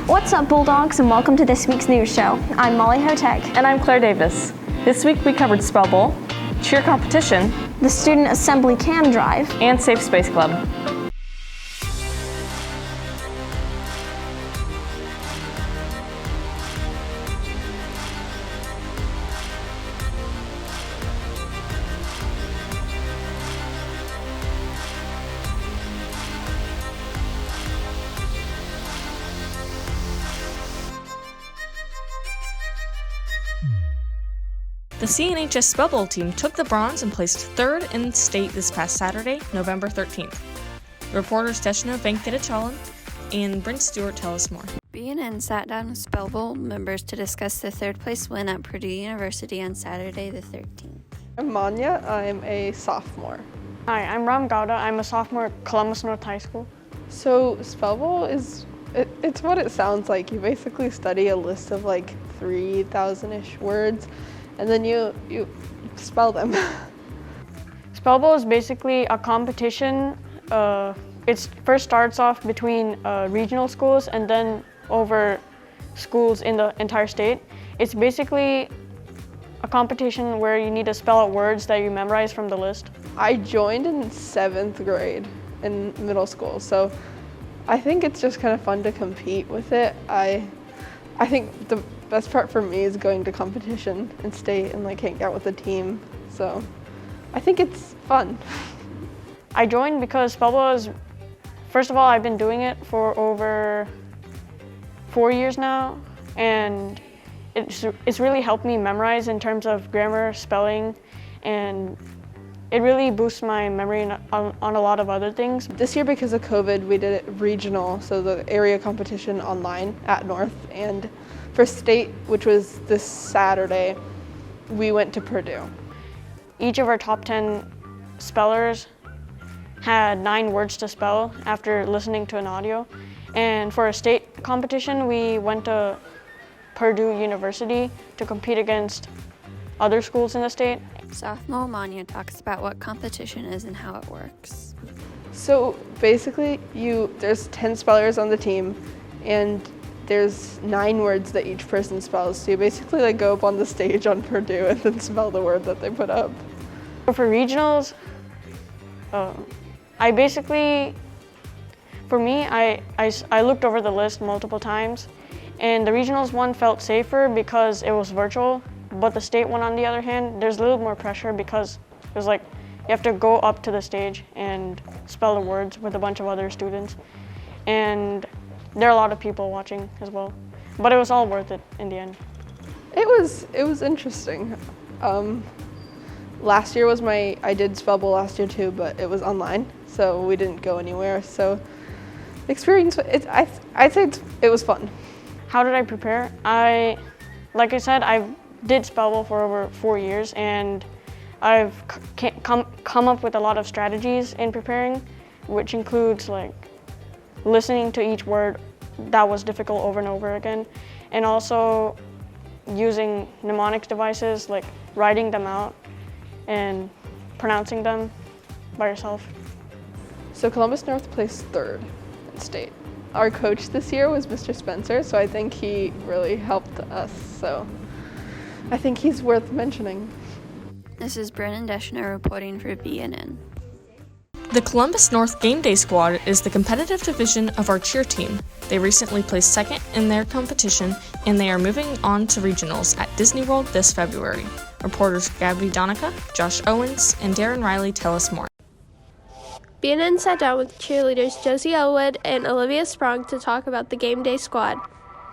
What's up, Bulldogs, and welcome to this week's news show. I'm Molly Hotek. And I'm Claire Davis. This week we covered Spellball, cheer competition, The Student Assembly Can Drive, and Safe Space Club. The CNHS Spellball team took the bronze and placed third in state this past Saturday, November 13th. Reporters Deshna Venkatachalan and Brent Stewart tell us more. BNN sat down with Spellball members to discuss the third place win at Purdue University on Saturday the 13th. I'm Manya. I'm a sophomore. Hi, I'm Ram Gowda. I'm a sophomore at Columbus North High School. So Spellball it's what it sounds like. You basically study a list of like 3,000-ish words, and then you spell them. Spellball is basically a competition. It first starts off between regional schools and then over schools in the entire state. It's basically a competition where you need to spell out words that you memorize from the list. I joined in 7th grade in middle school, so I think it's just kind of fun to compete with it. I think the best part for me is going to competition and state and like hang out with the team. So I think it's fun. I joined because Spellball is, first of all, I've been doing it for over 4 years now, and it's really helped me memorize in terms of grammar, spelling, and it really boosts my memory on a lot of other things. This year, because of COVID, we did it regional, so the area competition online at North, and for state, which was this Saturday, we went to Purdue. Each of our top 10 spellers had 9 words to spell after listening to an audio. And for a state competition, we went to Purdue University to compete against other schools in the state. Sophomore Manya talks about what competition is and how it works. So basically, there's 10 spellers on the team, and there's 9 words that each person spells. So you basically like go up on the stage on Purdue and then spell the word that they put up. For regionals, I looked over the list multiple times, and the regionals one felt safer because it was virtual, but the state one, on the other hand, there's a little more pressure because it was like you have to go up to the stage and spell the words with a bunch of other students, and there are a lot of people watching as well, but it was all worth it in the end. It was interesting. Last year I did Spellball last year too, but it was online, so we didn't go anywhere. So the experience, I'd say it was fun. How did I prepare? Like I said, I did Spellball for over 4 years, and I've come up with a lot of strategies in preparing, which includes like listening to each word that was difficult over and over again, and also using mnemonics devices, like writing them out and pronouncing them by yourself. So Columbus North placed 3rd in state. Our coach this year was Mr. Spencer, so I think he really helped us. So I think he's worth mentioning. This is Brennan Deshna reporting for BNN. The Columbus North Game Day Squad is the competitive division of our cheer team. They recently placed 2nd in their competition, and they are moving on to regionals at Disney World this February. Reporters Gabby Donica, Josh Owens, and Darren Riley tell us more. BNN sat down with cheerleaders Josie Elwood and Olivia Sprung to talk about the Game Day Squad.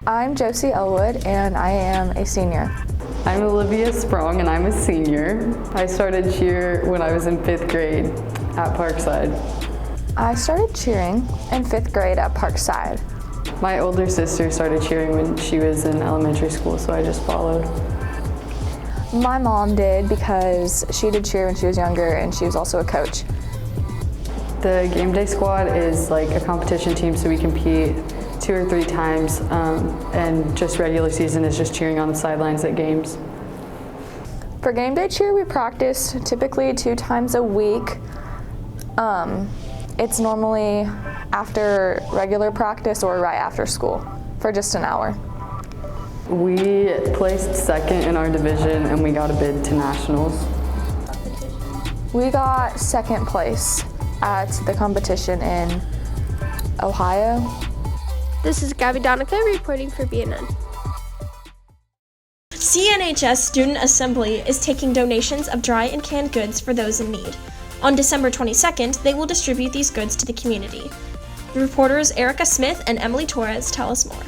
I'm Josie Elwood, and I am a senior. I'm Olivia Sprung, and I'm a senior. I started cheer when I was in 5th grade at Parkside. I started cheering in 5th grade at Parkside. My older sister started cheering when she was in elementary school, so I just followed. My mom did because she did cheer when she was younger, and she was also a coach. The Game Day Squad is like a competition team, so we compete 2 or 3 times, and just regular season is just cheering on the sidelines at games. For game day cheer, we practice typically 2 times a week. It's normally after regular practice or right after school. for just an hour. We placed second in our division and we got a bid to nationals. We got second place at the competition in Ohio. This is Gabby Donica reporting for BNN. CNHS Student Assembly is taking donations of dry and canned goods for those in need. On December 22nd, they will distribute these goods to the community. Reporters Erica Smith and Emily Torres tell us more.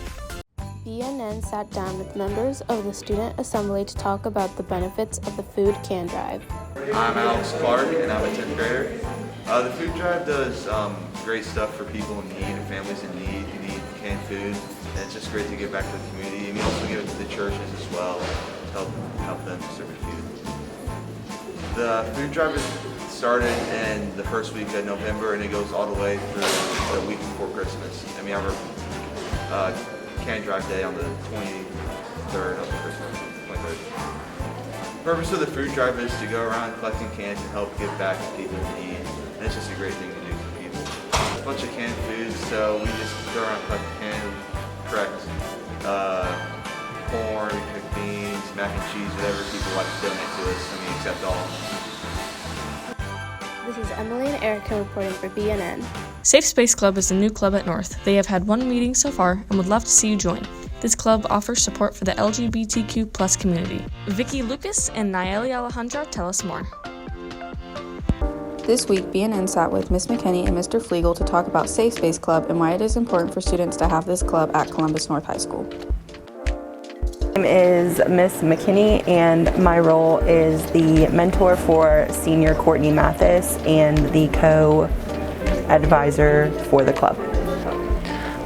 BNN sat down with members of the Student Assembly to talk about the benefits of the food can drive. I'm Alex Clark and I'm a 10th grader. The food drive does great stuff for people in need and families in need who need canned food. And it's just great to give back to the community. And we also give it to the churches as well to help them distribute food. The food drive started in the first week of November and it goes all the way through the week before Christmas. And we have our can drive day on the 23rd of Christmas. 23rd. The purpose of the food drive is to go around collecting cans and help give back to people in need. And it's just a great thing to do for people. A bunch of canned foods, so we just go around collecting cans, correct corn, cooked beans, mac and cheese, whatever people like to donate to us, and we accept all. This is Emily and Erica reporting for BNN. Safe Space Club is a new club at North. They have had one meeting so far and would love to see you join. This club offers support for the LGBTQ+ community. Vicky Lucas and Nayeli Alejandra tell us more. This week, BNN sat with Ms. McKinney and Mr. Flegel to talk about Safe Space Club and why it is important for students to have this club at Columbus North High School. My name is Miss McKinney and my role is the mentor for senior Courtney Mathis and the co-advisor for the club.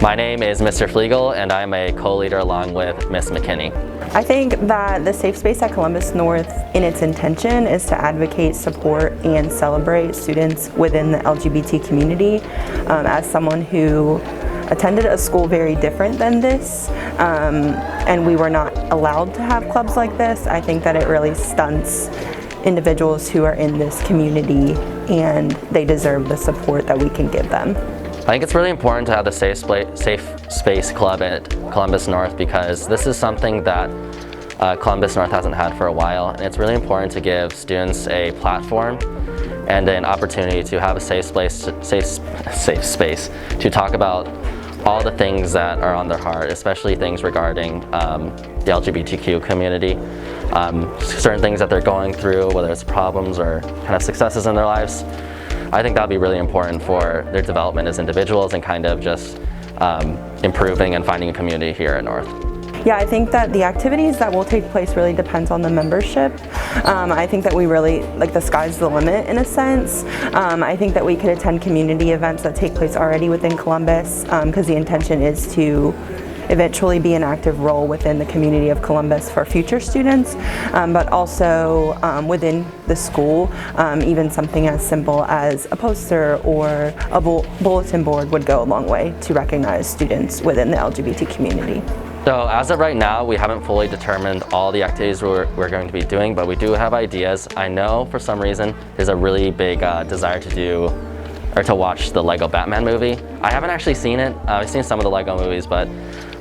My name is Mr. Flegel and I'm a co-leader along with Miss McKinney. I think that the Safe Space at Columbus North in its intention is to advocate, support, and celebrate students within the LGBT community. As someone who attended a school very different than this, and we were not allowed to have clubs like this, I think that it really stunts individuals who are in this community and they deserve the support that we can give them. I think it's really important to have the Safe Space Club at Columbus North because this is something that Columbus North hasn't had for a while, and it's really important to give students a platform and an opportunity to have a safe space to talk about all the things that are on their heart, especially things regarding the LGBTQ community, certain things that they're going through, whether it's problems or kind of successes in their lives. I think that would be really important for their development as individuals and kind of just improving and finding a community here at North. Yeah, I think that the activities that will take place really depends on the membership. I think that we really, like, the sky's the limit in a sense. I think that we could attend community events that take place already within Columbus because the intention is to eventually be an active role within the community of Columbus for future students, but also within the school, even something as simple as a poster or a bulletin board would go a long way to recognize students within the LGBT community. So as of right now, we haven't fully determined all the activities we're going to be doing, but we do have ideas. I know for some reason there's a really big desire to watch the Lego Batman movie. I haven't actually seen it. I've seen some of the Lego movies, but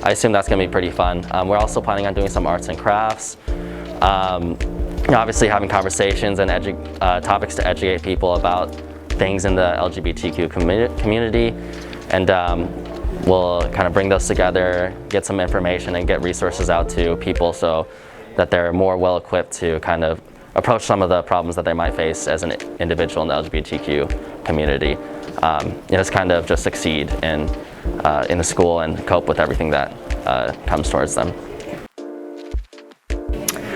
I assume that's going to be pretty fun. We're also planning on doing some arts and crafts. Obviously having conversations and topics to educate people about things in the LGBTQ community. And we'll kind of bring those together, get some information and get resources out to people so that they're more well equipped to kind of approach some of the problems that they might face as an individual in the LGBTQ community. Just kind of just succeed in the school and cope with everything that comes towards them.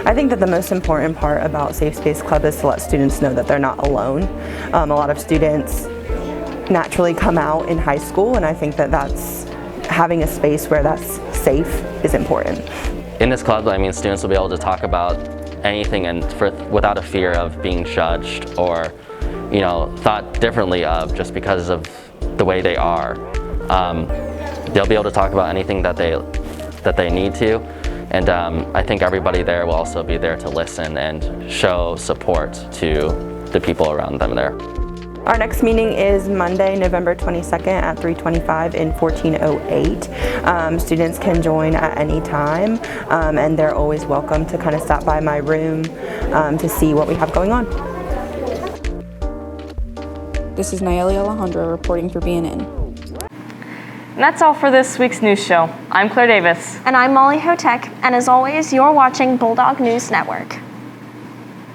I think that the most important part about Safe Space Club is to let students know that they're not alone. A lot of students naturally come out in high school, and I think that having a space where that's safe is important. In this club, I mean, students will be able to talk about anything and without a fear of being judged or, thought differently of just because of the way they are. They'll be able to talk about anything that they need to, and I think everybody there will also be there to listen and show support to the people around them there. Our next meeting is Monday, November 22nd at 3:25 in 1408. Students can join at any time, and they're always welcome to kind of stop by my room to see what we have going on. This is Nayeli Alejandro reporting for BNN. And that's all for this week's news show. I'm Claire Davis. And I'm Molly Hotek, and as always, you're watching Bulldog News Network.